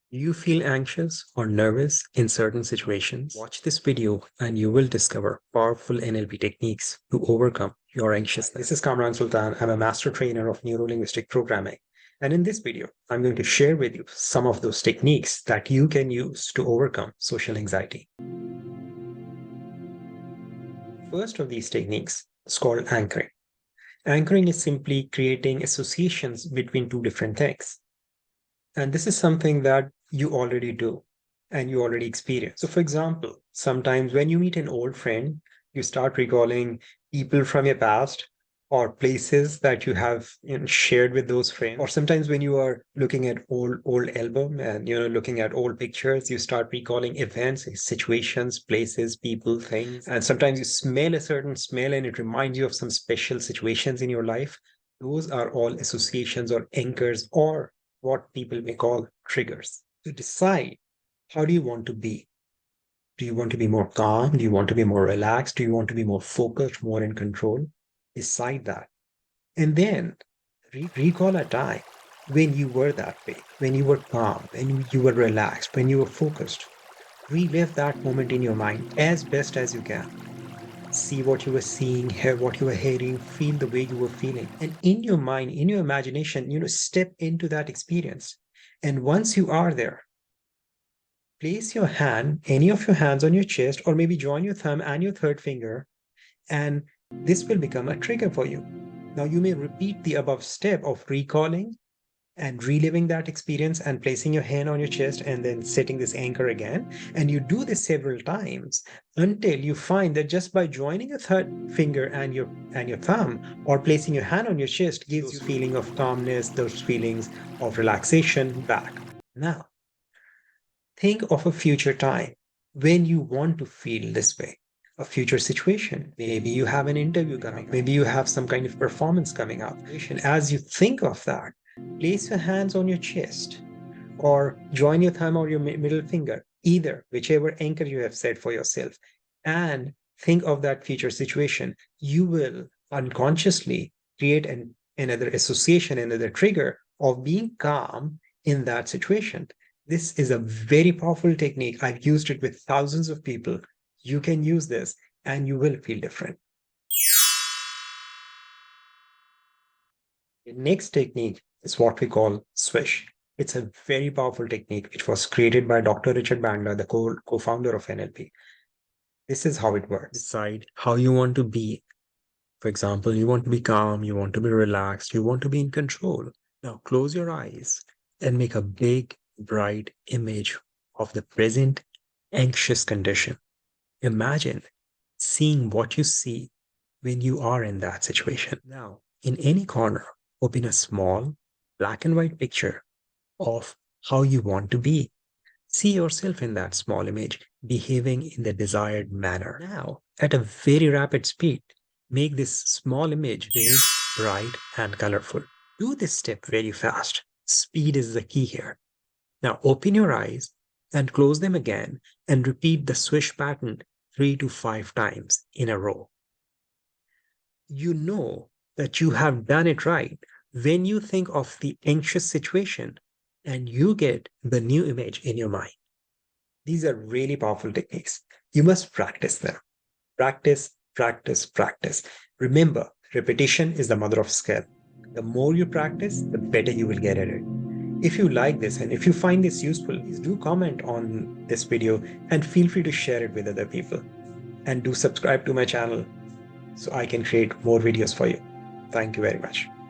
Do you feel anxious or nervous in certain situations? Watch this video and you will discover powerful NLP techniques to overcome your anxiousness. This is Kamran Sultan. I'm a master trainer of neuro-linguistic programming. And in this video, I'm going to share with you some of those techniques that you can use to overcome social anxiety. First of these techniques is called anchoring. Anchoring is simply creating associations between two different things. And this is something that you already do and you already experience. So, for example, sometimes when you meet an old friend, you start recalling people from your past or places that you have shared with those friends. Or sometimes when you are looking at old album and looking at old pictures, you start recalling events, situations, places, people, things. And sometimes you smell a certain smell and it reminds you of some special situations in your life. Those are all associations or anchors or what people may call triggers. To decide, how do you want to be? Do you want to be more calm? Do you want to be more relaxed? Do you want to be more focused, more in control? Decide that. And then recall a time when you were that way, when you were calm, when you were relaxed, when you were focused. Relive that moment in your mind as best as you can. See what you were seeing, hear what you were hearing, feel the way you were feeling. And in your mind, in your imagination, step into that experience. And once you are there, place your hand, any of your hands on your chest, or maybe join your thumb and your third finger, and this will become a trigger for you. Now, you may repeat the above step of recalling and reliving that experience and placing your hand on your chest and then setting this anchor again. And you do this several times until you find that just by joining your third finger and your thumb or placing your hand on your chest gives you a feeling of calmness, those feelings of relaxation back. Now, think of a future time when you want to feel this way. A future situation. Maybe you have an interview coming. Maybe you have some kind of performance coming up. And as you think of that, place your hands on your chest or join your thumb or your middle finger, either, whichever anchor you have set for yourself, and think of that future situation. You will unconsciously create another association, another trigger of being calm in that situation. This is a very powerful technique. I've used it with thousands of people. You can use this and you will feel different. The next technique is what we call Swish. It's a very powerful technique which was created by Dr. Richard Bandler, the co-founder of NLP. This is how it works. Decide how you want to be. For example, you want to be calm, you want to be relaxed, you want to be in control. Now close your eyes and make a big, bright image of the present anxious condition. Imagine seeing what you see when you are in that situation. Now, in any corner, open a small black and white picture of how you want to be. See yourself in that small image, behaving in the desired manner. Now, at a very rapid speed, make this small image big, bright, and colorful. Do this step very fast. Speed is the key here. Now, open your eyes and close them again and repeat the swish pattern 3 to 5 times in a row. You know that you have done it right when you think of the anxious situation and you get the new image in your mind. These are really powerful techniques. You must practice them. Practice, practice, practice. Remember, repetition is the mother of skill. The more you practice, the better you will get at it. If you like this and if you find this useful, please do comment on this video and feel free to share it with other people. And do subscribe to my channel so I can create more videos for you. Thank you very much.